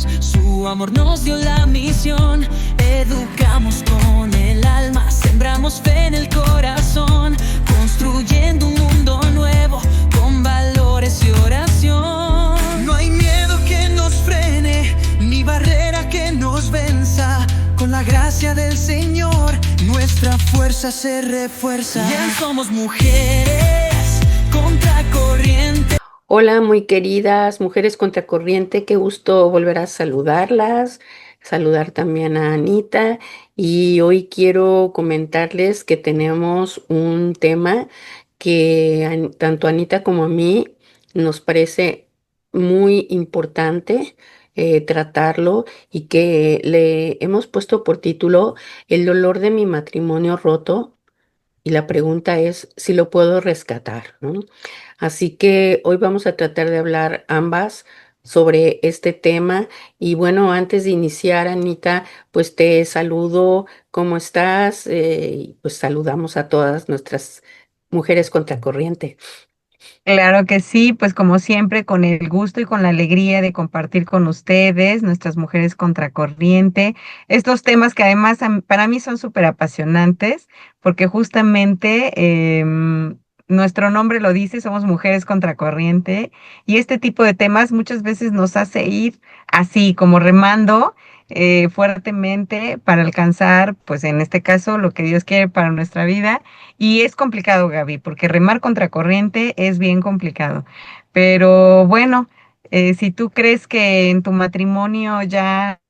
Dios, su amor nos dio la misión. Educamos con el alma, sembramos fe en el corazón, construyendo un mundo nuevo con valores y oración. No hay miedo que nos frene, ni barrera que nos venza. Con la gracia del Señor, nuestra fuerza se refuerza. Bien, somos mujeres contracorriente. Hola, muy queridas mujeres contracorriente, qué gusto volver a saludarlas, saludar también a Anita y hoy quiero comentarles que tenemos un tema que tanto a Anita como a mí nos parece muy importante tratarlo y que le hemos puesto por título El dolor de mi matrimonio roto y la pregunta es si lo puedo rescatar, ¿no? Así que hoy vamos a tratar de hablar ambas sobre este tema. Y bueno, antes de iniciar, Anita, pues te saludo, ¿cómo estás? Y pues saludamos a todas nuestras mujeres contracorriente. Claro que sí, pues como siempre, con el gusto y con la alegría de compartir con ustedes, nuestras mujeres contracorriente, estos temas que además para mí son súper apasionantes, porque justamente nuestro nombre lo dice, somos mujeres contracorriente, y este tipo de temas muchas veces nos hace ir así, como remando fuertemente para alcanzar, pues en este caso, lo que Dios quiere para nuestra vida. Y es complicado, Gaby, porque remar contracorriente es bien complicado. Pero bueno, si tú crees que en tu matrimonio ya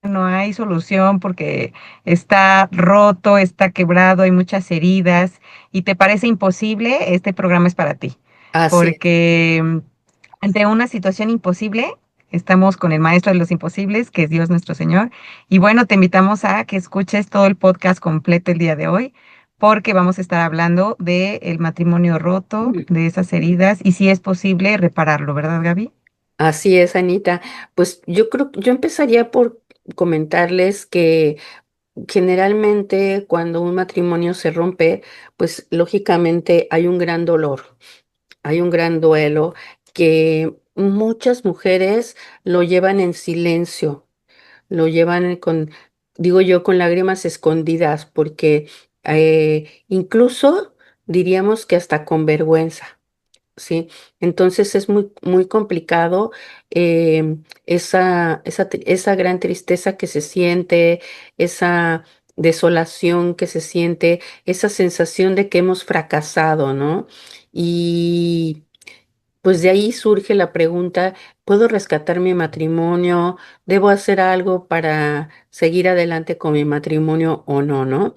no hay solución porque está roto, está quebrado, hay muchas heridas y te parece imposible, este programa es para ti. Así es. Porque ante una situación imposible, estamos con el maestro de los imposibles, que es Dios nuestro Señor. Y bueno, te invitamos a que escuches todo el podcast completo el día de hoy, porque vamos a estar hablando del matrimonio roto, de esas heridas, y si es posible repararlo, ¿verdad, Gaby? Así es, Anita. Pues yo creo que yo empezaría por comentarles que generalmente cuando un matrimonio se rompe, pues lógicamente hay un gran dolor. Hay un gran duelo que muchas mujeres lo llevan en silencio, lo llevan con, digo yo, con lágrimas escondidas, porque incluso diríamos que hasta con vergüenza. ¿Sí? Entonces es muy, muy complicado esa gran tristeza que se siente, esa desolación que se siente, esa sensación de que hemos fracasado, ¿no? Y pues de ahí surge la pregunta, ¿puedo rescatar mi matrimonio? ¿Debo hacer algo para seguir adelante con mi matrimonio o no, no?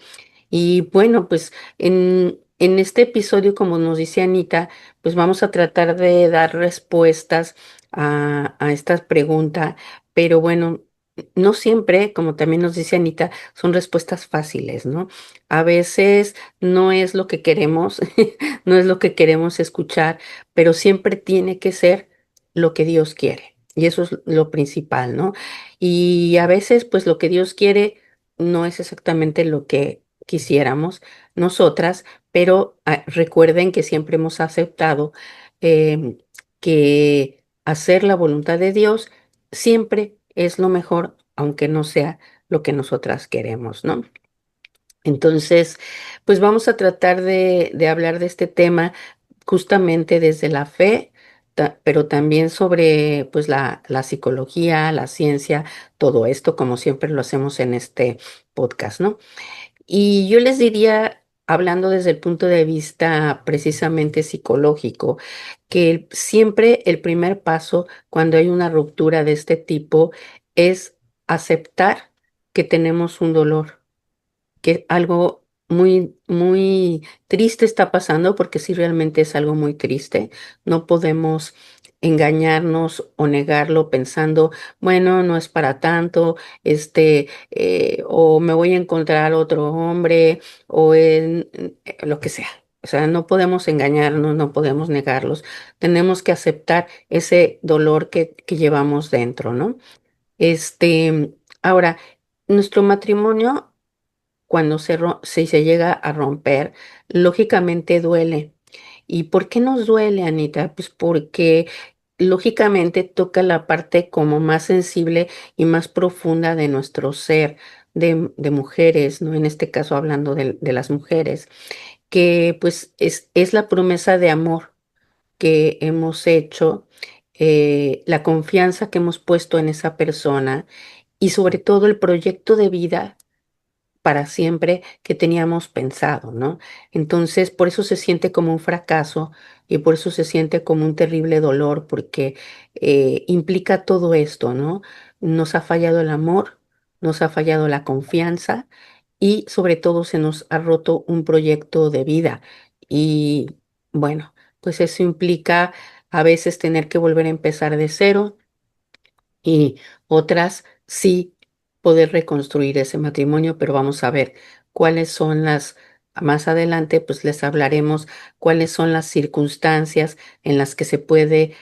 Y bueno, pues en este episodio, como nos dice Anita, pues vamos a tratar de dar respuestas a esta pregunta, pero bueno, no siempre, como también nos dice Anita, son respuestas fáciles, ¿no? A veces no es lo que queremos, no es lo que queremos escuchar, pero siempre tiene que ser lo que Dios quiere. Y eso es lo principal, ¿no? Y a veces, pues lo que Dios quiere no es exactamente lo que quisiéramos nosotras, pero recuerden que siempre hemos aceptado em, que hacer la voluntad de Dios siempre es lo mejor, aunque no sea lo que nosotras queremos, ¿no? Entonces, pues vamos a tratar de hablar de este tema justamente desde la fe, pero también sobre pues la psicología, la ciencia, todo esto, como siempre lo hacemos en este podcast, ¿no? Y yo les diría, hablando desde el punto de vista precisamente psicológico, que siempre el primer paso cuando hay una ruptura de este tipo es aceptar que tenemos un dolor, que algo muy, muy triste está pasando, porque sí realmente es algo muy triste. No podemos engañarnos o negarlo pensando, bueno, no es para tanto, o me voy a encontrar otro hombre, o lo que sea. O sea, no podemos engañarnos, no podemos negarlos. Tenemos que aceptar ese dolor que llevamos dentro, ¿no? Ahora, nuestro matrimonio cuando si se llega a romper, lógicamente duele. ¿Y por qué nos duele, Anita? Pues porque lógicamente toca la parte como más sensible y más profunda de nuestro ser, de mujeres, ¿no? En este caso hablando de las mujeres, que pues es la promesa de amor que hemos hecho, la confianza que hemos puesto en esa persona y sobre todo el proyecto de vida para siempre que teníamos pensado, ¿no? Entonces, por eso se siente como un fracaso y por eso se siente como un terrible dolor, porque implica todo esto, ¿no? Nos ha fallado el amor, nos ha fallado la confianza y sobre todo se nos ha roto un proyecto de vida. Y bueno, pues eso implica a veces tener que volver a empezar de cero y otras sí poder reconstruir ese matrimonio, pero vamos a ver cuáles son más adelante, pues les hablaremos cuáles son las circunstancias en las que se puede,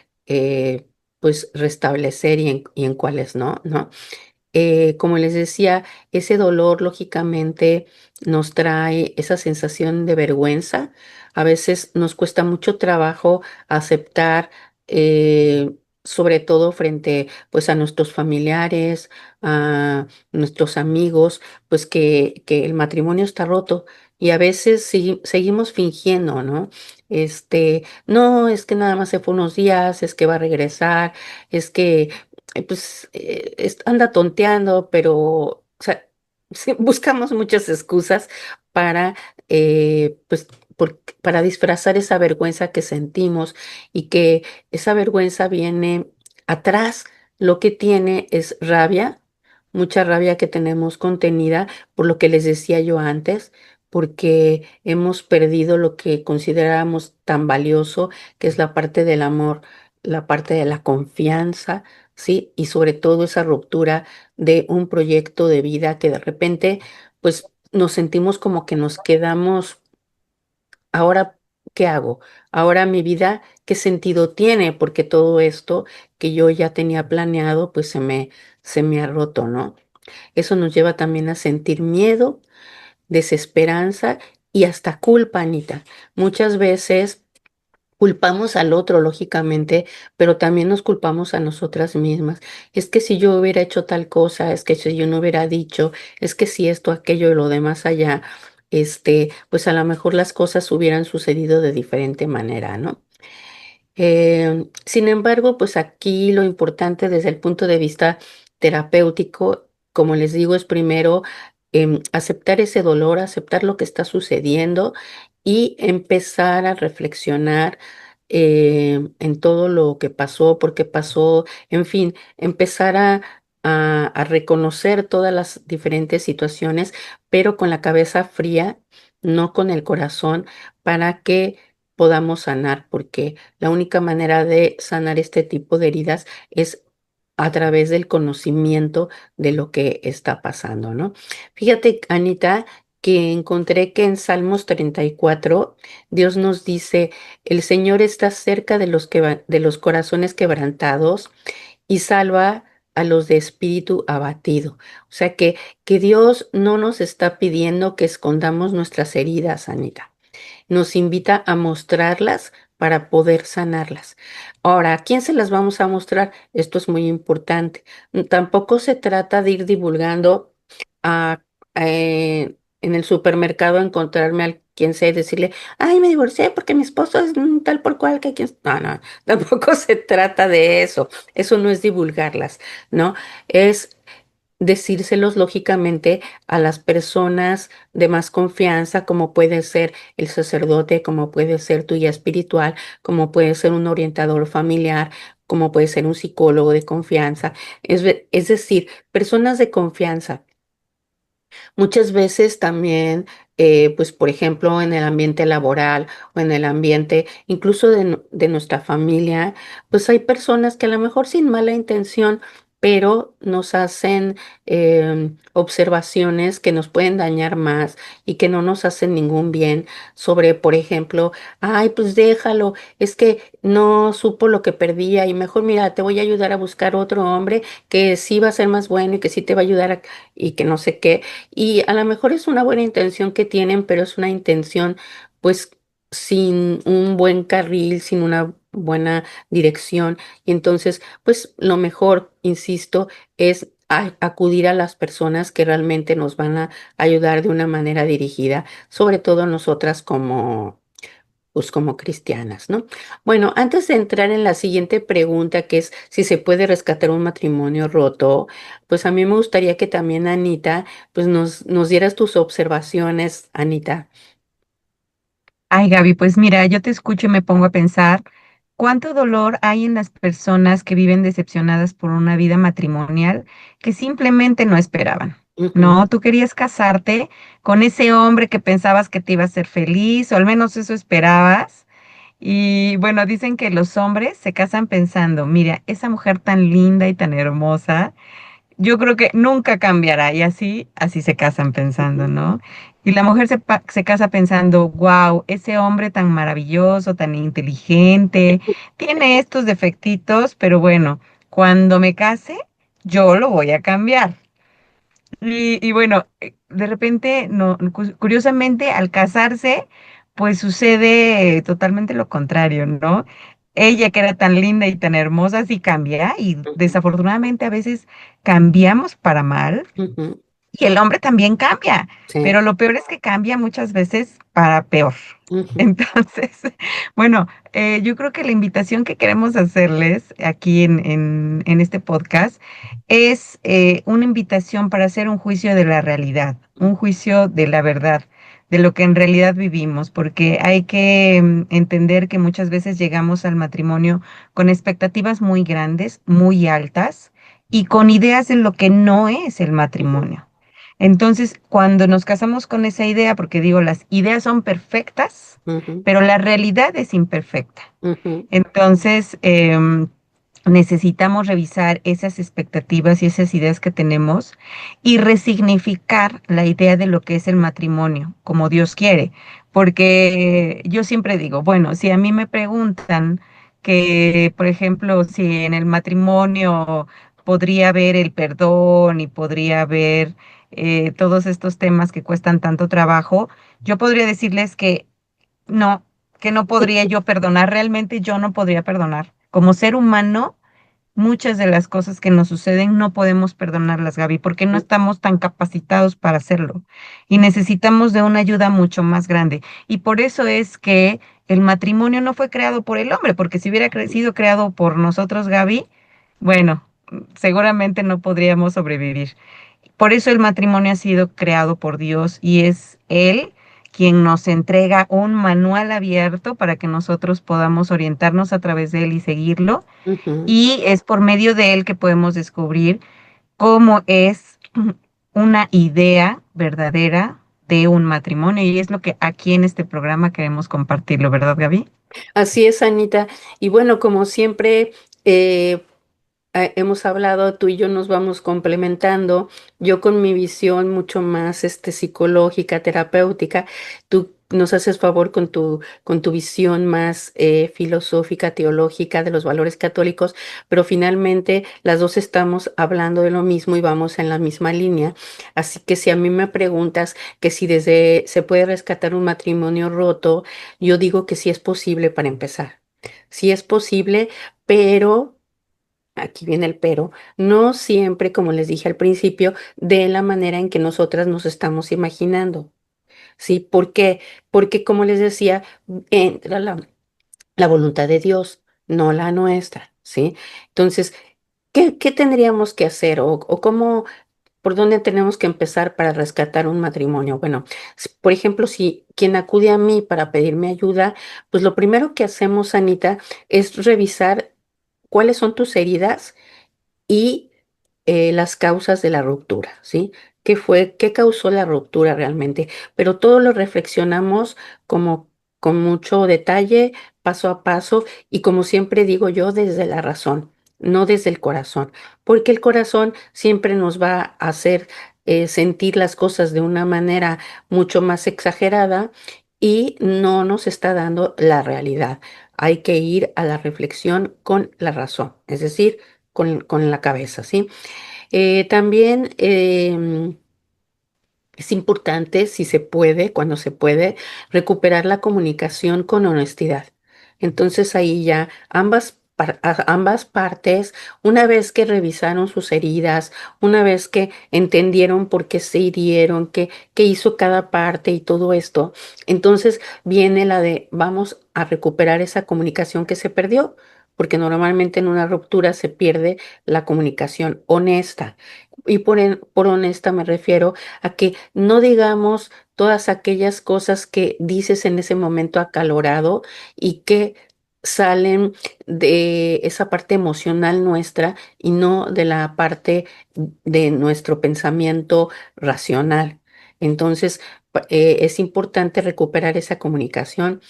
pues restablecer y en cuáles no, ¿no? Como les decía, ese dolor lógicamente nos trae esa sensación de vergüenza. A veces nos cuesta mucho trabajo aceptar, sobre todo frente pues a nuestros familiares, a nuestros amigos, pues que el matrimonio está roto. Y a veces seguimos fingiendo, ¿no? No, es que nada más se fue unos días, es que va a regresar, es que pues anda tonteando, pero, o sea, sí, buscamos muchas excusas para, pues, para disfrazar esa vergüenza que sentimos y que esa vergüenza viene atrás, lo que tiene es rabia, mucha rabia que tenemos contenida, por lo que les decía yo antes, porque hemos perdido lo que considerábamos tan valioso, que es la parte del amor, la parte de la confianza, ¿sí? Y sobre todo esa ruptura de un proyecto de vida que de repente, pues nos sentimos como que nos quedamos, ahora, ¿qué hago? Ahora mi vida, ¿qué sentido tiene? Porque todo esto que yo ya tenía planeado, pues se me ha roto, ¿no? Eso nos lleva también a sentir miedo, desesperanza y hasta culpa, Anita. Muchas veces culpamos al otro, lógicamente, pero también nos culpamos a nosotras mismas. Es que si yo hubiera hecho tal cosa, es que si yo no hubiera dicho, es que si esto, aquello y lo demás allá, pues a lo mejor las cosas hubieran sucedido de diferente manera, ¿no? Sin embargo, pues aquí lo importante desde el punto de vista terapéutico, como les digo, es primero aceptar ese dolor, aceptar lo que está sucediendo y empezar a reflexionar en todo lo que pasó, por qué pasó, en fin, empezar a reconocer todas las diferentes situaciones, pero con la cabeza fría, no con el corazón, para que podamos sanar, porque la única manera de sanar este tipo de heridas es a través del conocimiento de lo que está pasando, ¿no? Fíjate, Anita, que encontré que en Salmos 34 Dios nos dice, el Señor está cerca de los corazones quebrantados y salva a los de espíritu abatido. O sea que Dios no nos está pidiendo que escondamos nuestras heridas, Anita, nos invita a mostrarlas para poder sanarlas. Ahora, ¿a quién se las vamos a mostrar? Esto es muy importante. Tampoco se trata de ir divulgando a, en el supermercado, encontrarme a quien sea y decirle, ay, me divorcié porque mi esposo es tal por cual que quien... No, no, tampoco se trata de eso. Eso no es divulgarlas, ¿no? Es decírselos lógicamente a las personas de más confianza, como puede ser el sacerdote, como puede ser tu guía espiritual, como puede ser un orientador familiar, como puede ser un psicólogo de confianza. Es decir, personas de confianza. Muchas veces también, pues por ejemplo, en el ambiente laboral o en el ambiente incluso de nuestra familia, pues hay personas que a lo mejor sin mala intención, pero nos hacen observaciones que nos pueden dañar más y que no nos hacen ningún bien sobre, por ejemplo, ay, pues déjalo, es que no supo lo que perdía y mejor, mira, te voy a ayudar a buscar otro hombre que sí va a ser más bueno y que sí te va a ayudar y que no sé qué. Y a lo mejor es una buena intención que tienen, pero es una intención pues sin un buen carril, sin una buena dirección. Y entonces, pues lo mejor, insisto, es acudir a las personas que realmente nos van a ayudar de una manera dirigida, sobre todo nosotras como pues como cristianas, ¿no? Bueno, antes de entrar en la siguiente pregunta, que es si se puede rescatar un matrimonio roto, pues a mí me gustaría que también, Anita, pues nos dieras tus observaciones, Anita. Ay, Gaby, pues mira, yo te escucho y me pongo a pensar cuánto dolor hay en las personas que viven decepcionadas por una vida matrimonial que simplemente no esperaban. Ujú, No, tú querías casarte con ese hombre que pensabas que te iba a hacer feliz, o al menos eso esperabas. Y bueno, dicen que los hombres se casan pensando, mira, esa mujer tan linda y tan hermosa, yo creo que nunca cambiará y así se casan pensando, ujú, ¿no? Y la mujer se casa pensando, wow, ese hombre tan maravilloso, tan inteligente, tiene estos defectitos, pero bueno, cuando me case, yo lo voy a cambiar. Y bueno, de repente, no, curiosamente, al casarse, pues sucede totalmente lo contrario, ¿no? Ella que era tan linda y tan hermosa, sí cambia y ujú, desafortunadamente a veces cambiamos para mal ujú, y el hombre también cambia, sí, pero lo peor es que cambia muchas veces para peor. ujú, Entonces, bueno, yo creo que la invitación que queremos hacerles aquí en este podcast es una invitación para hacer un juicio de la realidad, un juicio de la verdad, de lo que en realidad vivimos, porque hay que entender que muchas veces llegamos al matrimonio con expectativas muy grandes, muy altas y con ideas de lo que no es el ujú, matrimonio. Entonces, cuando nos casamos con esa idea, porque digo, las ideas son perfectas, ujú, pero la realidad es imperfecta. ujú, Entonces, necesitamos revisar esas expectativas y esas ideas que tenemos y resignificar la idea de lo que es el matrimonio, como Dios quiere. Porque yo siempre digo, bueno, si a mí me preguntan que, por ejemplo, si en el matrimonio podría haber el perdón y podría haber todos estos temas que cuestan tanto trabajo, yo podría decirles no, que no podría yo perdonar, realmente yo no podría perdonar. Como ser humano, muchas de las cosas que nos suceden no podemos perdonarlas, Gaby, porque no estamos tan capacitados para hacerlo y necesitamos de una ayuda mucho más grande. Y por eso es que el matrimonio no fue creado por el hombre, porque si hubiera sido creado por nosotros, Gaby, bueno, seguramente no podríamos sobrevivir. Por eso el matrimonio ha sido creado por Dios y es Él quien nos entrega un manual abierto para que nosotros podamos orientarnos a través de Él y seguirlo. ujú. Y es por medio de Él que podemos descubrir cómo es una idea verdadera de un matrimonio. Y es lo que aquí en este programa queremos compartirlo, ¿verdad, Gaby? Así es, Anita. Y bueno, como siempre, eh, hemos hablado, tú y yo nos vamos complementando, yo con mi visión mucho más psicológica, terapéutica, tú nos haces favor con tu visión más filosófica, teológica de los valores católicos, pero finalmente las dos estamos hablando de lo mismo y vamos en la misma línea. Así que si a mí me preguntas que si desde se puede rescatar un matrimonio roto, yo digo que sí es posible para empezar. Sí es posible, pero aquí viene el pero, no siempre, como les dije al principio, de la manera en que nosotras nos estamos imaginando, ¿sí? ¿Por qué? Porque, como les decía, entra la voluntad de Dios, no la nuestra, ¿sí? Entonces, ¿qué tendríamos que hacer o cómo, por dónde tenemos que empezar para rescatar un matrimonio? Bueno, por ejemplo, si quien acude a mí para pedirme ayuda, pues lo primero que hacemos, Anita, es revisar cuáles son tus heridas y las causas de la ruptura, ¿sí? ¿Qué fue, qué causó la ruptura realmente? Pero todo lo reflexionamos como con mucho detalle, paso a paso, y como siempre digo yo, desde la razón, no desde el corazón, porque el corazón siempre nos va a hacer sentir las cosas de una manera mucho más exagerada y no nos está dando la realidad. Hay que ir a la reflexión con la razón, es decir, con la cabeza, ¿sí? También es importante, si se puede, cuando se puede, recuperar la comunicación con honestidad. Entonces ahí ya ambas partes, una vez que revisaron sus heridas, una vez que entendieron por qué se hirieron, qué hizo cada parte y todo esto, entonces viene la de vamos a recuperar esa comunicación que se perdió, porque normalmente en una ruptura se pierde la comunicación honesta. Y por honesta me refiero a que no digamos todas aquellas cosas que dices en ese momento acalorado y que salen de esa parte emocional nuestra y no de la parte de nuestro pensamiento racional. Entonces, es importante recuperar esa comunicación.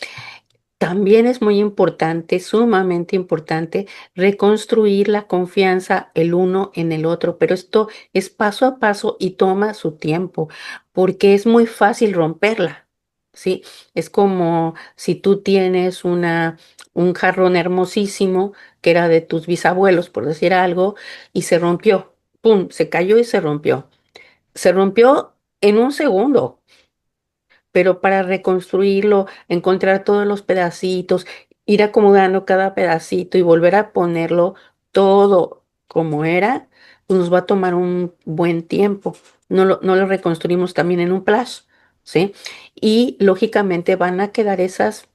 También es muy importante, sumamente importante, reconstruir la confianza el uno en el otro, pero esto es paso a paso y toma su tiempo, porque es muy fácil romperla, ¿sí? Es como si tú tienes un jarrón hermosísimo que era de tus bisabuelos, por decir algo, y se rompió, ¡pum! Se cayó y se rompió. Se rompió en un segundo, pero para reconstruirlo, encontrar todos los pedacitos, ir acomodando cada pedacito y volver a ponerlo todo como era, pues nos va a tomar un buen tiempo. No lo reconstruimos también en un plazo, ¿sí? Y lógicamente van a quedar esas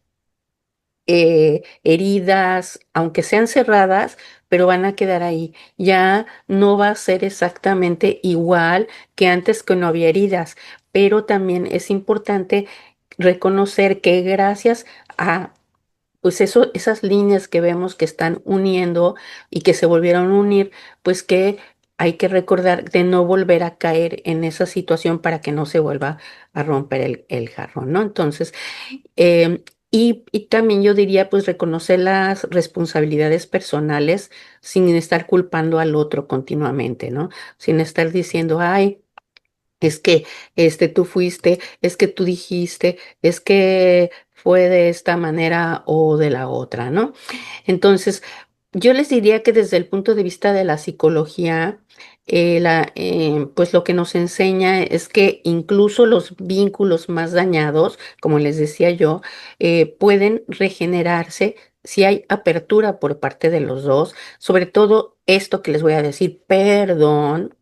heridas, aunque sean cerradas, pero van a quedar ahí. Ya no va a ser exactamente igual que antes que no había heridas, pero también es importante reconocer que gracias a pues esas líneas que vemos que están uniendo y que se volvieron a unir, pues que hay que recordar de no volver a caer en esa situación para que no se vuelva a romper el jarrón, ¿no? Entonces, Em, y también yo diría, pues, reconocer las responsabilidades personales sin estar culpando al otro continuamente, ¿no? Sin estar diciendo, ay, es que tú fuiste, es que tú dijiste, es que fue de esta manera o de la otra, ¿no? Entonces, yo les diría que desde el punto de vista de la psicología, pues lo que nos enseña es que incluso los vínculos más dañados, como les decía yo, pueden regenerarse si hay apertura por parte de los dos, sobre todo esto que les voy a decir, perdón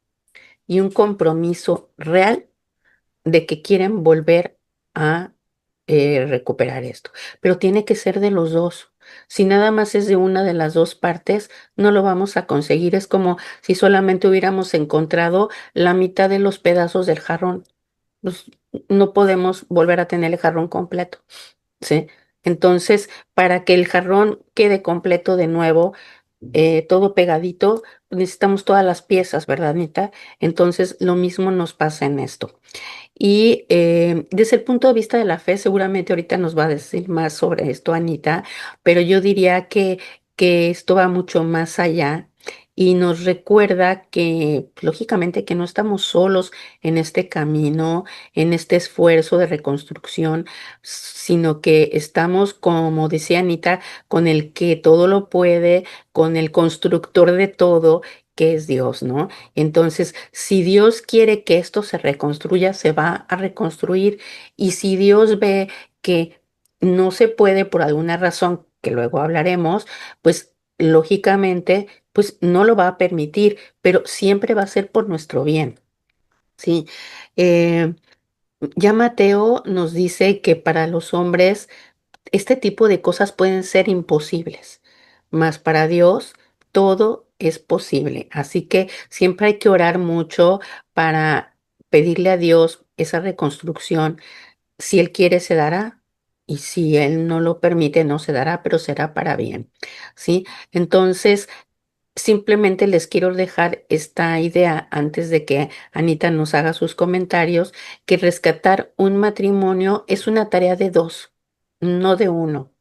y un compromiso real de que quieren volver a recuperar esto. Pero tiene que ser de los dos. Si nada más es de una de las dos partes, no lo vamos a conseguir. Es como si solamente hubiéramos encontrado la mitad de los pedazos del jarrón. Pues, no podemos volver a tener el jarrón completo, ¿sí? Entonces, para que el jarrón quede completo de nuevo, todo pegadito, necesitamos todas las piezas, ¿verdad, Anita? Entonces, lo mismo nos pasa en esto. Y desde el punto de vista de la fe, seguramente ahorita nos va a decir más sobre esto, Anita, pero yo diría que esto va mucho más allá y nos recuerda que, lógicamente, que no estamos solos en este camino, en este esfuerzo de reconstrucción, sino que estamos, como decía Anita, con el que todo lo puede, con el constructor de todo, que es Dios, ¿no? Entonces, si Dios quiere que esto se reconstruya, se va a reconstruir. Y si Dios ve que no se puede por alguna razón, que luego hablaremos, pues lógicamente, pues no lo va a permitir, pero siempre va a ser por nuestro bien, ¿sí? Eh, ya Mateo nos dice que para los hombres este tipo de cosas pueden ser imposibles, mas para Dios todo es posible. Así que siempre hay que orar mucho para pedirle a Dios esa reconstrucción. Si Él quiere, se dará. Y si Él no lo permite, no se dará, pero será para bien. ¿Sí? Entonces, simplemente les quiero dejar esta idea antes de que Anita nos haga sus comentarios, que rescatar un matrimonio es una tarea de dos, no de uno.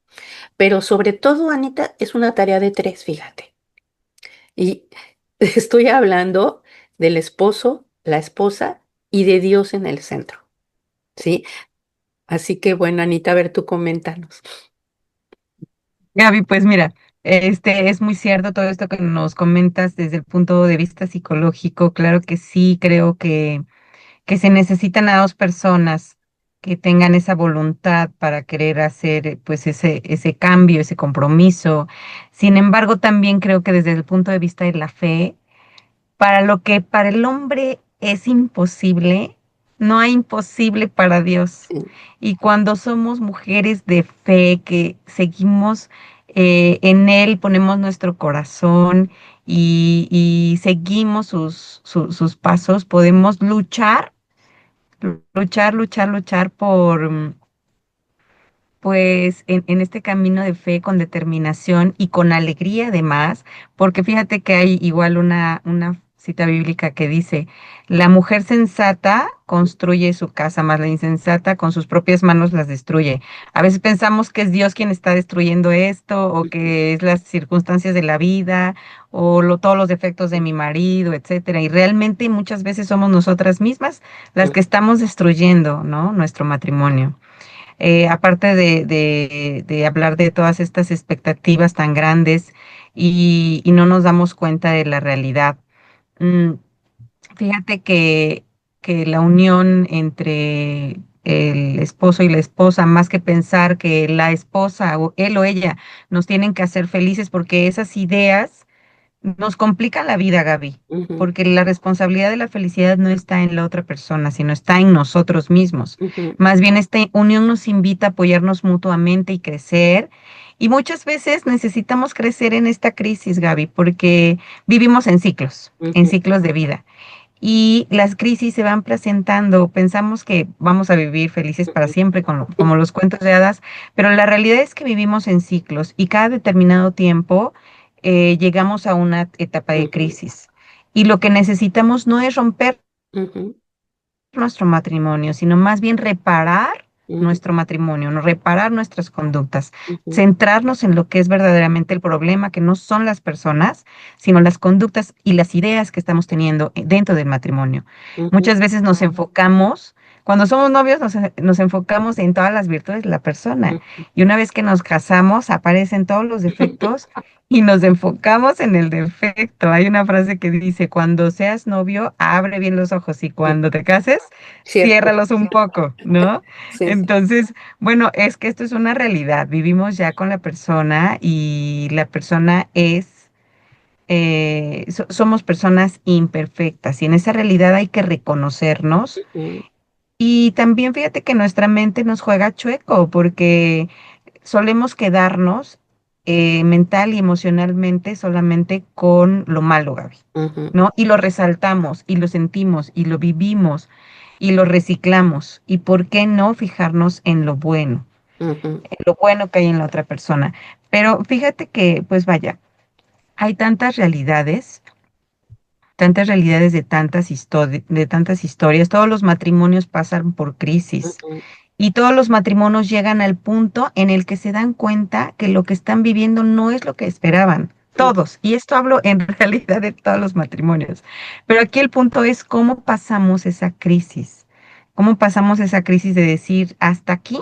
Pero sobre todo, Anita, es una tarea de tres, fíjate. Y estoy hablando del esposo, la esposa y de Dios en el centro, ¿sí? Así que bueno, Anita, a ver, tú coméntanos. Gaby, pues mira, es muy cierto todo esto que nos comentas desde el punto de vista psicológico. Claro que sí, creo que se necesitan a dos personas que tengan esa voluntad para querer hacer pues ese cambio, ese compromiso. Sin embargo, también creo que desde el punto de vista de la fe, para lo que para el hombre es imposible, no hay imposible para Dios. sí, Y cuando somos mujeres de fe, que seguimos en Él, ponemos nuestro corazón y seguimos sus pasos, podemos luchar por, pues en este camino de fe con determinación y con alegría además, porque fíjate que hay igual una cita bíblica que dice, la mujer sensata construye su casa, mas la insensata con sus propias manos las destruye. A veces pensamos que es Dios quien está destruyendo esto o que es las circunstancias de la vida o todos los defectos de mi marido, etcétera. Y realmente muchas veces somos nosotras mismas las que estamos destruyendo, ¿no? Nuestro matrimonio. Aparte de hablar de todas estas expectativas tan grandes y no nos damos cuenta de la realidad. Mm, Fíjate que la unión entre el esposo y la esposa, más que pensar que la esposa o él o ella nos tienen que hacer felices porque esas ideas nos complica la vida, Gaby, ujú, porque la responsabilidad de la felicidad no está en la otra persona, sino está en nosotros mismos. ujú, Más bien, esta unión nos invita a apoyarnos mutuamente y crecer. Y muchas veces necesitamos crecer en esta crisis, Gaby, porque vivimos en ujú, ciclos de vida. Y las crisis se van presentando, pensamos que vamos a vivir felices para ujú, siempre, como los cuentos de hadas, pero la realidad es que vivimos en ciclos y cada determinado tiempo llegamos a una etapa de ujú, crisis. Y lo que necesitamos no es romper ujú, nuestro matrimonio, sino más bien reparar ujú, nuestro matrimonio, no reparar nuestras conductas, ujú, centrarnos en lo que es verdaderamente el problema, que no son las personas, sino las conductas y las ideas que estamos teniendo dentro del matrimonio. ujú, Muchas veces nos enfocamos, cuando somos novios, nos enfocamos en todas las virtudes de la persona. ujú. Y una vez que nos casamos, aparecen todos los defectos y nos enfocamos en el defecto. Hay una frase que dice, cuando seas novio, abre bien los ojos y cuando te cases, Cierto, ciérralos un poco, ¿no? sí, sí, Entonces, bueno, es que esto es una realidad. Vivimos ya con la persona y la persona es, somos personas imperfectas y en esa realidad hay que reconocernos. ujú, Y también fíjate que nuestra mente nos juega chueco porque solemos quedarnos mental y emocionalmente solamente con lo malo, Gaby, ujú, ¿no? Y lo resaltamos y lo sentimos y lo vivimos y lo reciclamos. ¿Y por qué no fijarnos ujú, en lo bueno que hay en la otra persona? Pero fíjate que, pues vaya, hay tantas realidades de tantas historias. Todos los matrimonios pasan por crisis. ujú, Y todos los matrimonios llegan al punto en el que se dan cuenta que lo que están viviendo no es lo que esperaban. Todos. Y esto hablo en realidad de todos los matrimonios. Pero aquí el punto es cómo pasamos esa crisis. ¿Cómo pasamos esa crisis de decir hasta aquí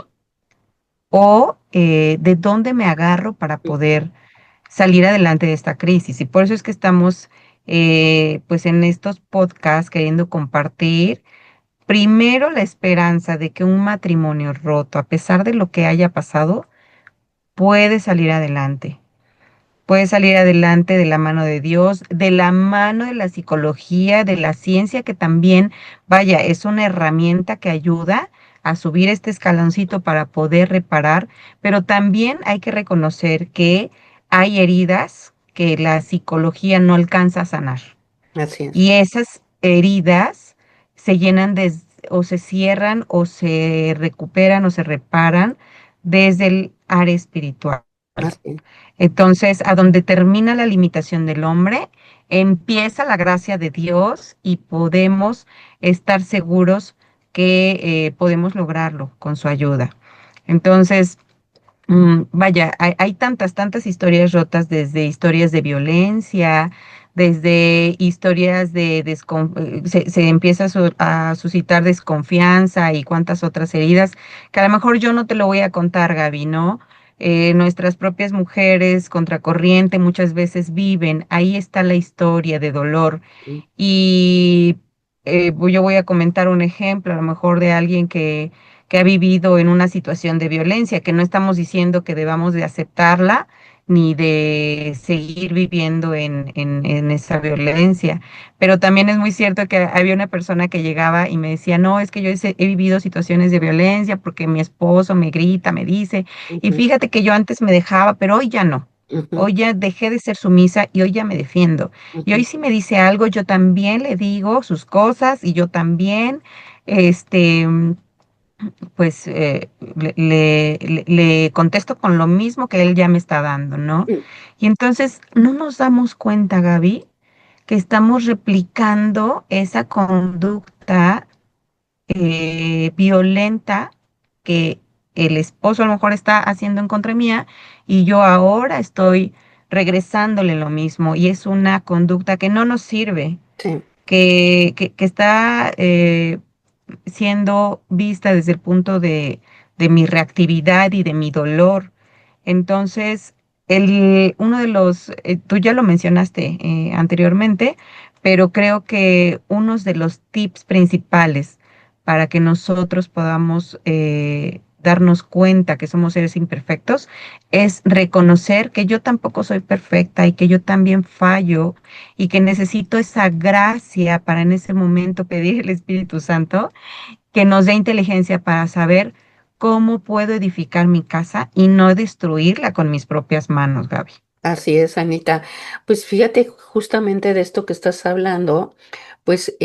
o de dónde me agarro para ujú. poder salir adelante de esta crisis? Y por eso es que estamos pues en estos podcasts queriendo compartir. Primero, la esperanza de que un matrimonio roto, a pesar de lo que haya pasado, puede salir adelante. Puede salir adelante de la mano de Dios, de la mano de la psicología, de la ciencia, que también, vaya, es una herramienta que ayuda a subir este escaloncito para poder reparar, pero también hay que reconocer que hay heridas que la psicología no alcanza a sanar. Así es, Y esas heridas se llenan o se cierran o se recuperan o se reparan desde el área espiritual. así es, Entonces, a donde termina la limitación del hombre, empieza la gracia de Dios y podemos estar seguros que podemos lograrlo con su ayuda. Entonces, vaya, hay tantas historias rotas, desde historias de violencia, desde historias se empieza a suscitar desconfianza y cuantas otras heridas, que a lo mejor yo no te lo voy a contar, Gaby, ¿no? Nuestras propias mujeres contracorriente muchas veces viven, ahí está la historia de dolor. Y yo voy a comentar un ejemplo, a lo mejor de alguien que ha vivido en una situación de violencia, que no estamos diciendo que debamos de aceptarla ni de seguir viviendo en esa violencia. Pero también es muy cierto que había una persona que llegaba y me decía, no, es que yo he vivido situaciones de violencia porque mi esposo me grita, me dice, y Ujú, fíjate que yo antes me dejaba, pero hoy ya no. ujú, Hoy ya dejé de ser sumisa y hoy ya me defiendo. Y hoy ujú. si me dice algo, yo también le digo sus cosas y yo también, este, pues le contesto con lo mismo que él ya me está dando, ¿no? Mm. Y entonces no nos damos cuenta, Gaby, que estamos replicando esa conducta violenta que el esposo a lo mejor está haciendo en contra mía y yo ahora estoy regresándole lo mismo y es una conducta que no nos sirve, Sí, que está siendo vista desde el punto de mi reactividad y de mi dolor. Entonces, uno de los, tú ya lo mencionaste anteriormente, pero creo que uno de los tips principales para que nosotros podamos darnos cuenta que somos seres imperfectos es reconocer que yo tampoco soy perfecta y que yo también fallo y que necesito esa gracia para en ese momento pedir el Espíritu Santo que nos dé inteligencia para saber cómo puedo edificar mi casa y no destruirla con mis propias manos, Gaby. así es, Anita. Pues fíjate justamente de esto que estás hablando, pues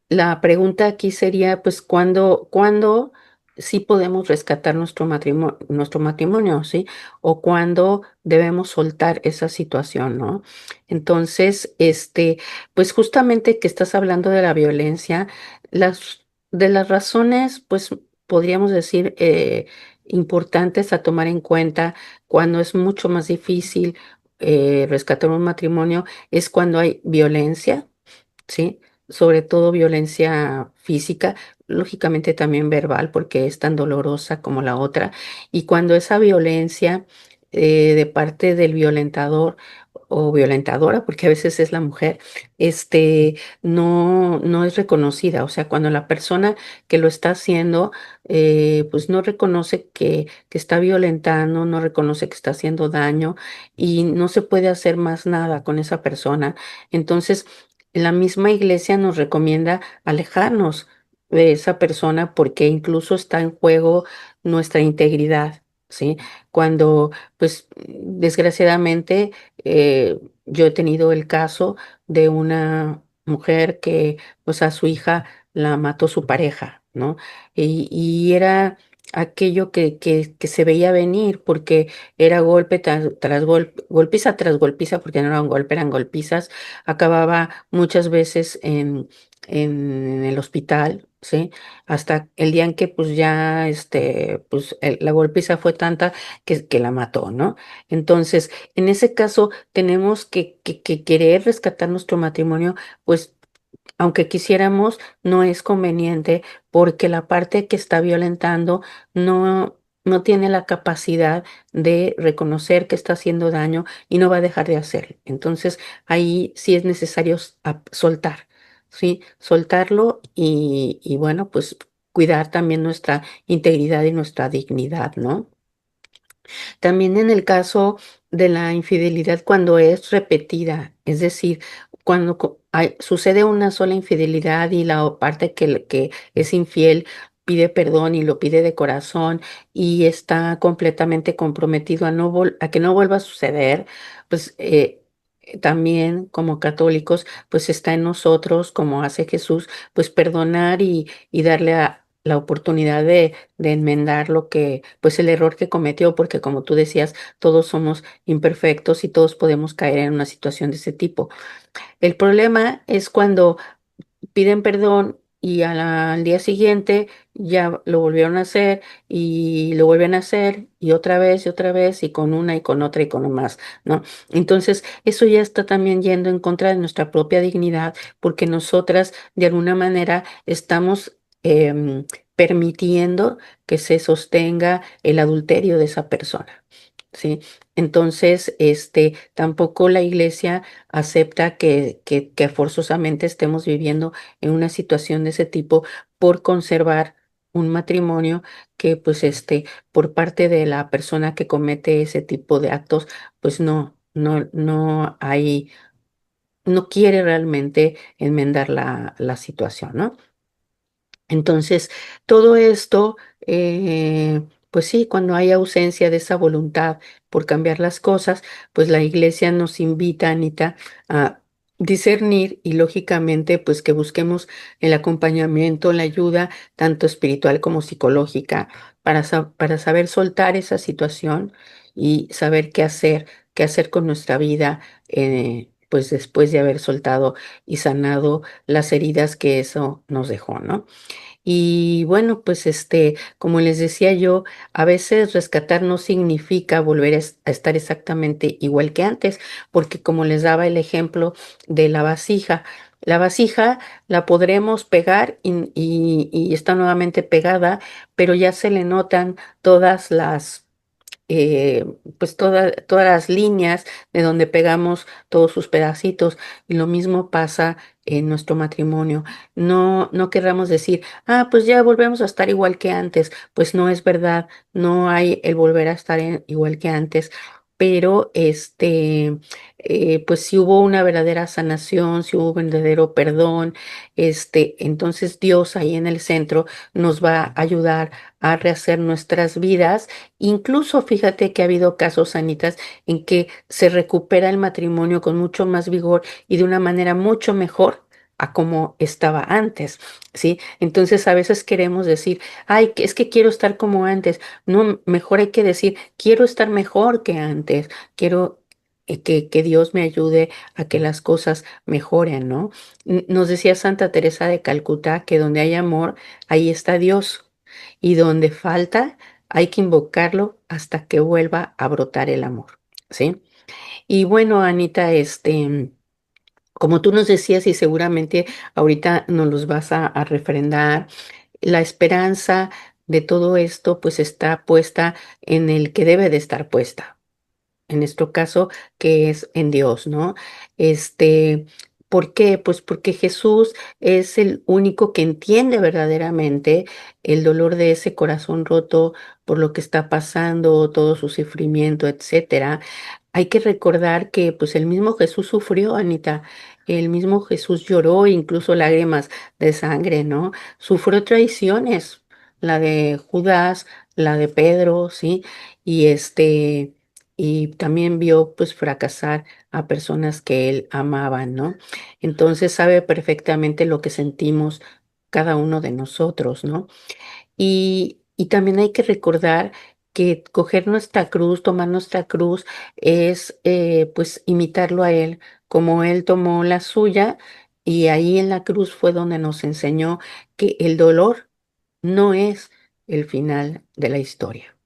la pregunta aquí sería, pues, ¿cuándo sí podemos rescatar nuestro matrimonio, ¿sí? O cuándo debemos soltar esa situación, ¿no? Entonces, pues justamente que estás hablando de la violencia, de las razones, pues, podríamos decir, importantes a tomar en cuenta cuando es mucho más difícil rescatar un matrimonio, es cuando hay violencia, ¿sí? Sobre todo violencia física, lógicamente también verbal, porque es tan dolorosa como la otra. Y cuando esa violencia de parte del violentador o violentadora, porque a veces es la mujer, no es reconocida. O sea, cuando la persona que lo está haciendo, pues no reconoce que está violentando, no reconoce que está haciendo daño y no se puede hacer más nada con esa persona. Entonces, la misma iglesia nos recomienda alejarnos de esa persona porque incluso está en juego nuestra integridad, ¿sí? Cuando, pues, desgraciadamente, yo he tenido el caso de una mujer que, pues, a su hija la mató su pareja, ¿no? Y era aquello que se veía venir porque era golpe tras golpe, golpiza tras golpiza, porque no era un golpe, eran golpizas, acababa muchas veces en el hospital, ¿sí? Hasta el día en que pues ya, pues la golpiza fue tanta que la mató, ¿no? Entonces, en ese caso, tenemos que querer rescatar nuestro matrimonio, pues aunque quisiéramos, no es conveniente porque la parte que está violentando no tiene la capacidad de reconocer que está haciendo daño y no va a dejar de hacerlo. Entonces, ahí sí es necesario soltar, ¿sí? Soltarlo y bueno, pues cuidar también nuestra integridad y nuestra dignidad, ¿no? También en el caso de la infidelidad cuando es repetida, es decir, cuando sucede una sola infidelidad y la parte que es infiel pide perdón y lo pide de corazón y está completamente comprometido a que no vuelva a suceder, pues también como católicos, pues está en nosotros, como hace Jesús, pues perdonar y darle la oportunidad de enmendar pues el error que cometió, porque como tú decías, todos somos imperfectos y todos podemos caer en una situación de ese tipo. El problema es cuando piden perdón y al día siguiente ya lo volvieron a hacer y lo vuelven a hacer y otra vez y con una y con otra y con más, ¿no? Entonces, eso ya está también yendo en contra de nuestra propia dignidad porque nosotras de alguna manera estamos permitiendo que se sostenga el adulterio de esa persona. ¿Sí? Entonces, tampoco la iglesia acepta que forzosamente estemos viviendo en una situación de ese tipo por conservar un matrimonio que pues por parte de la persona que comete ese tipo de actos, pues no hay, no quiere realmente enmendar la situación, ¿no? Entonces, todo esto, pues sí, cuando hay ausencia de esa voluntad por cambiar las cosas, pues la iglesia nos invita, Anita, a discernir y lógicamente, pues que busquemos el acompañamiento, la ayuda, tanto espiritual como psicológica, para saber soltar esa situación y saber qué hacer con nuestra vida, pues después de haber soltado y sanado las heridas que eso nos dejó, ¿no? Y bueno, pues como les decía yo, a veces rescatar no significa volver a estar exactamente igual que antes, porque como les daba el ejemplo de la vasija la podremos pegar y está nuevamente pegada, pero ya se le notan todas eh, pues todas las líneas de donde pegamos todos sus pedacitos. Y lo mismo pasa en nuestro matrimonio. No querramos decir, ah, pues ya volvemos a estar igual que antes. Pues no es verdad, no hay el volver a estar igual que antes. Pero pues si hubo una verdadera sanación, si hubo un verdadero perdón, entonces Dios ahí en el centro nos va a ayudar a rehacer nuestras vidas. Incluso fíjate que ha habido casos, Anitas, en que se recupera el matrimonio con mucho más vigor y de una manera mucho mejor a como estaba antes, ¿sí? Entonces a veces queremos decir, ay, es que quiero estar como antes. No, mejor hay que decir, quiero estar mejor que antes, quiero que Dios me ayude a que las cosas mejoren, ¿no? Nos decía Santa Teresa de Calcuta que donde hay amor, ahí está Dios. Y donde falta, hay que invocarlo hasta que vuelva a brotar el amor, ¿sí? Y bueno, Anita, como tú nos decías y seguramente ahorita nos los vas a refrendar, la esperanza de todo esto pues está puesta en el que debe de estar puesta, en nuestro caso, que es en Dios, ¿no? Este, ¿Por qué? Pues porque Jesús es el único que entiende verdaderamente el dolor de ese corazón roto por lo que está pasando, todo su sufrimiento, etcétera. Hay que recordar que pues el mismo Jesús sufrió, Anita, el mismo Jesús lloró, incluso lágrimas de sangre, ¿no? Sufrió traiciones, la de Judas, la de Pedro, ¿sí? Y y también vio pues fracasar a personas que él amaba, ¿no? Entonces sabe perfectamente lo que sentimos cada uno de nosotros, ¿no? Y también hay que recordar que coger nuestra cruz, tomar nuestra cruz, es pues imitarlo a Él, como Él tomó la suya y ahí en la cruz fue donde nos enseñó que el dolor no es el final de la historia.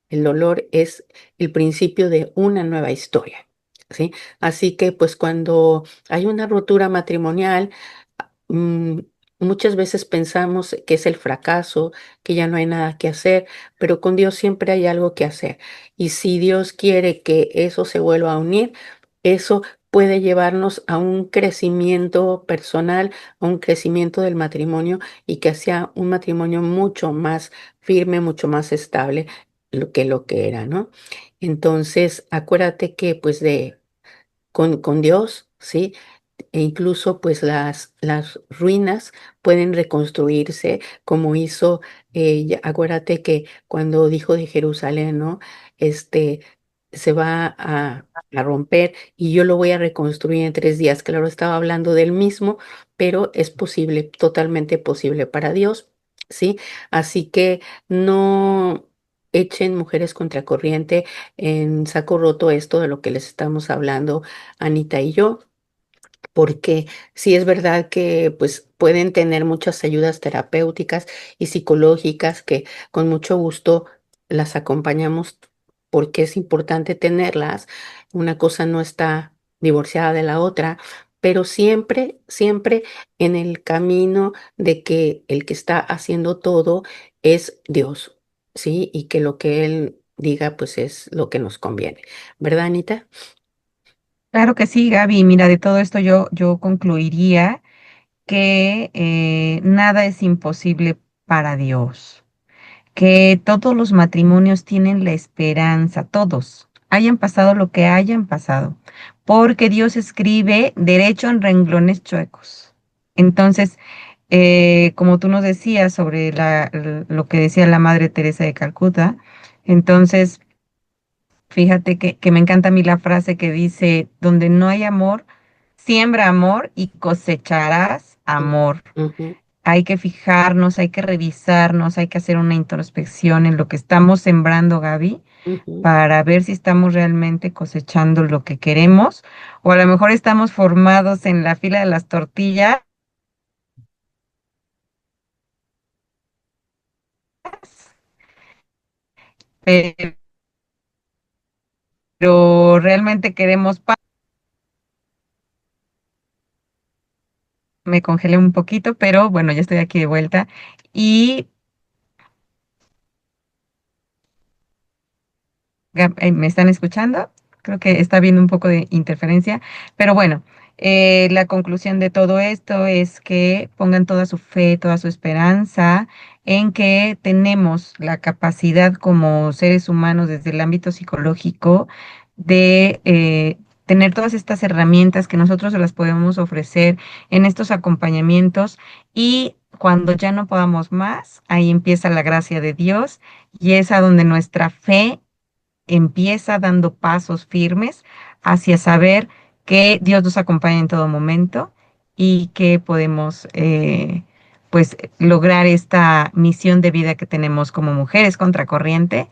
El dolor es el principio de una nueva historia, ¿sí? Así que pues cuando hay una ruptura matrimonial, mm, muchas veces pensamos que es el fracaso, que ya no hay nada que hacer, pero con Dios siempre hay algo que hacer. Y si Dios quiere que eso se vuelva a unir, eso puede llevarnos a un crecimiento personal, a un crecimiento del matrimonio y que sea un matrimonio mucho más firme, mucho más estable lo que era, ¿no? Entonces, acuérdate que pues con Dios, ¿sí? E incluso pues las ruinas pueden reconstruirse como hizo, acuérdate que cuando dijo de Jerusalén, ¿no? Este se va a romper y yo lo voy a reconstruir en 3 días. Claro, estaba hablando del mismo, pero es posible, totalmente posible para Dios, ¿sí? Así que no echen mujeres contracorriente en saco roto esto de lo que les estamos hablando, Anita y yo, porque sí es verdad que pues pueden tener muchas ayudas terapéuticas y psicológicas que con mucho gusto las acompañamos porque es importante tenerlas. Una cosa no está divorciada de la otra, pero siempre, siempre en el camino de que el que está haciendo todo es Dios, ¿sí? Y que lo que Él diga pues es lo que nos conviene. ¿Verdad, Anita? Claro que sí, Gaby. Mira, de todo esto yo concluiría que nada es imposible para Dios, que todos los matrimonios tienen la esperanza, todos, hayan pasado lo que hayan pasado, porque Dios escribe derecho en renglones chuecos. Entonces, como tú nos decías sobre lo que decía la Madre Teresa de Calcuta, entonces, fíjate que me encanta a mí la frase que dice, donde no hay amor, siembra amor y cosecharás Mm, amor. ujú, Hay que fijarnos, hay que revisarnos, hay que hacer una introspección en lo que estamos sembrando, Gaby, ujú. para ver si estamos realmente cosechando lo que queremos, o a lo mejor estamos formados en la fila de las tortillas, pero realmente queremos paz. Me congelé un poquito, pero bueno, ya estoy aquí de vuelta. Y ¿me están escuchando? Creo que está habiendo un poco de interferencia, pero bueno, la conclusión de todo esto es que pongan toda su fe, toda su esperanza en que tenemos la capacidad como seres humanos desde el ámbito psicológico de tener todas estas herramientas que nosotros se las podemos ofrecer en estos acompañamientos y cuando ya no podamos más, ahí empieza la gracia de Dios y es a donde nuestra fe empieza dando pasos firmes hacia saber que Dios nos acompaña en todo momento y que podemos pues lograr esta misión de vida que tenemos como mujeres contracorriente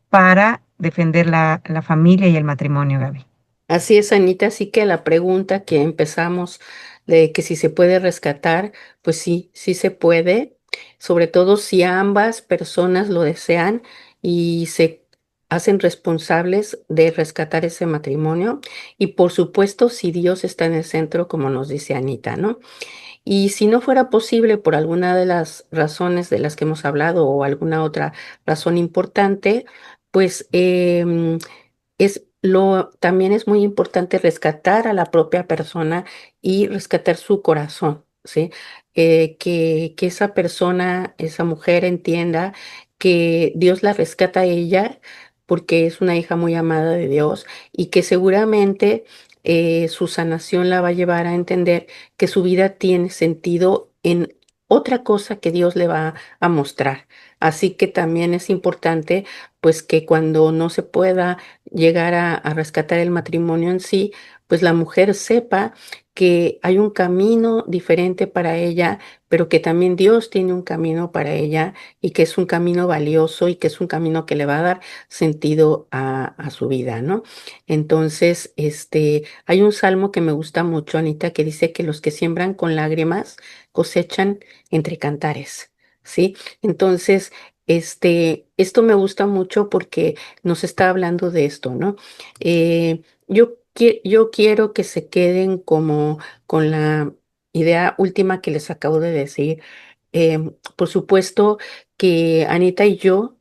para defender la familia y el matrimonio, Gaby. Así es, Anita. Así que la pregunta que empezamos de que si se puede rescatar, pues sí, sí se puede, sobre todo si ambas personas lo desean y se hacen responsables de rescatar ese matrimonio. Y por supuesto, si Dios está en el centro, como nos dice Anita, ¿no? Y si no fuera posible por alguna de las razones de las que hemos hablado o alguna otra razón importante, pues también es muy importante rescatar a la propia persona y rescatar su corazón, ¿sí? Que esa persona, esa mujer entienda que Dios la rescata a ella porque es una hija muy amada de Dios y que seguramente su sanación la va a llevar a entender que su vida tiene sentido en otra cosa que Dios le va a mostrar. Así que también es importante, pues, que cuando no se pueda llegar a rescatar el matrimonio en sí, pues la mujer sepa que hay un camino diferente para ella, pero que también Dios tiene un camino para ella y que es un camino valioso y que es un camino que le va a dar sentido a su vida, ¿no? Entonces, hay un salmo que me gusta mucho, Anita, que dice que los que siembran con lágrimas cosechan entre cantares, ¿sí? Entonces, esto me gusta mucho porque nos está hablando de esto, ¿no? Yo quiero que se queden como con la idea última que les acabo de decir. Por supuesto que Anita y yo,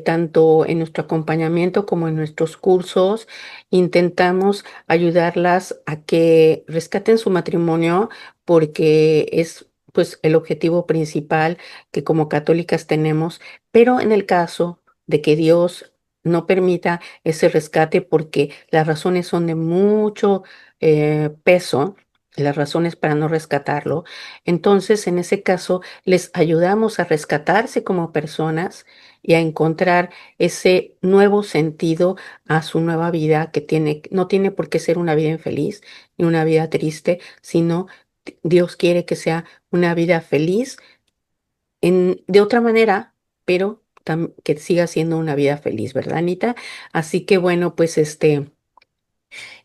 tanto en nuestro acompañamiento como en nuestros cursos, intentamos ayudarlas a que rescaten su matrimonio porque es pues el objetivo principal que como católicas tenemos, pero en el caso de que Dios no permita ese rescate porque las razones son de mucho peso, las razones para no rescatarlo, entonces en ese caso les ayudamos a rescatarse como personas y a encontrar ese nuevo sentido a su nueva vida que no tiene por qué ser una vida infeliz ni una vida triste, sino Dios quiere que sea una vida feliz de otra manera, pero que siga siendo una vida feliz, ¿verdad, Anita? Así que bueno, pues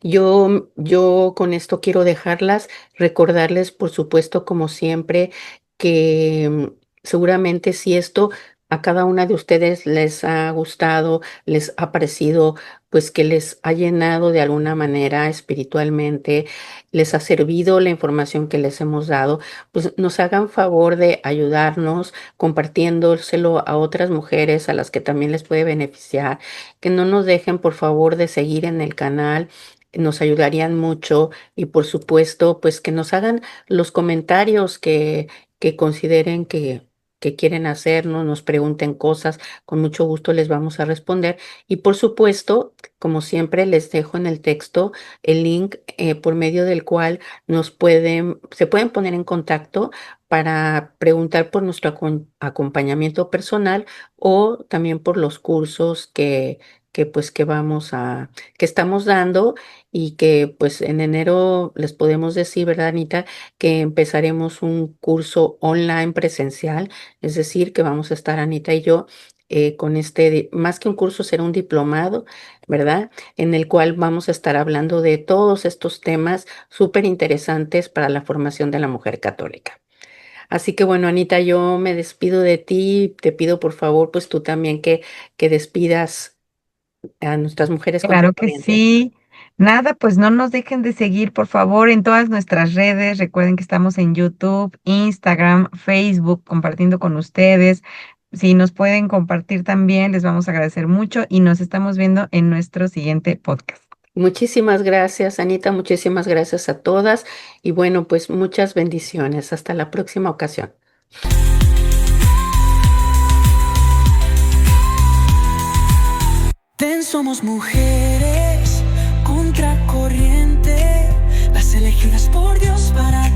yo con esto quiero dejarlas, recordarles, por supuesto, como siempre, que seguramente si esto a cada una de ustedes les ha gustado, les ha parecido, pues que les ha llenado de alguna manera espiritualmente, les ha servido la información que les hemos dado, pues nos hagan favor de ayudarnos compartiéndoselo a otras mujeres a las que también les puede beneficiar, que no nos dejen por favor de seguir en el canal, nos ayudarían mucho y por supuesto, pues que nos hagan los comentarios que consideren que quieren hacernos, nos pregunten cosas, con mucho gusto les vamos a responder. Y por supuesto, como siempre, les dejo en el texto el link por medio del cual se pueden poner en contacto para preguntar por nuestro acompañamiento personal o también por los cursos que estamos dando y que pues en enero les podemos decir, ¿verdad, Anita? Que empezaremos un curso online presencial, es decir, que vamos a estar Anita y yo con más que un curso, será un diplomado, ¿verdad? En el cual vamos a estar hablando de todos estos temas súper interesantes para la formación de la mujer católica. Así que bueno, Anita, yo me despido de ti, te pido por favor, pues tú también que despidas a nuestras mujeres Claro que contracorriente. sí. Nada, pues no nos dejen de seguir, por favor, en todas nuestras redes. Recuerden que estamos en YouTube, Instagram, Facebook, compartiendo con ustedes. Si nos pueden compartir también, les vamos a agradecer mucho y nos estamos viendo en nuestro siguiente podcast. Muchísimas gracias, Anita, muchísimas gracias a todas y bueno, pues muchas bendiciones. Hasta la próxima ocasión. Ven, somos mujeres contracorriente, las elegidas por Dios para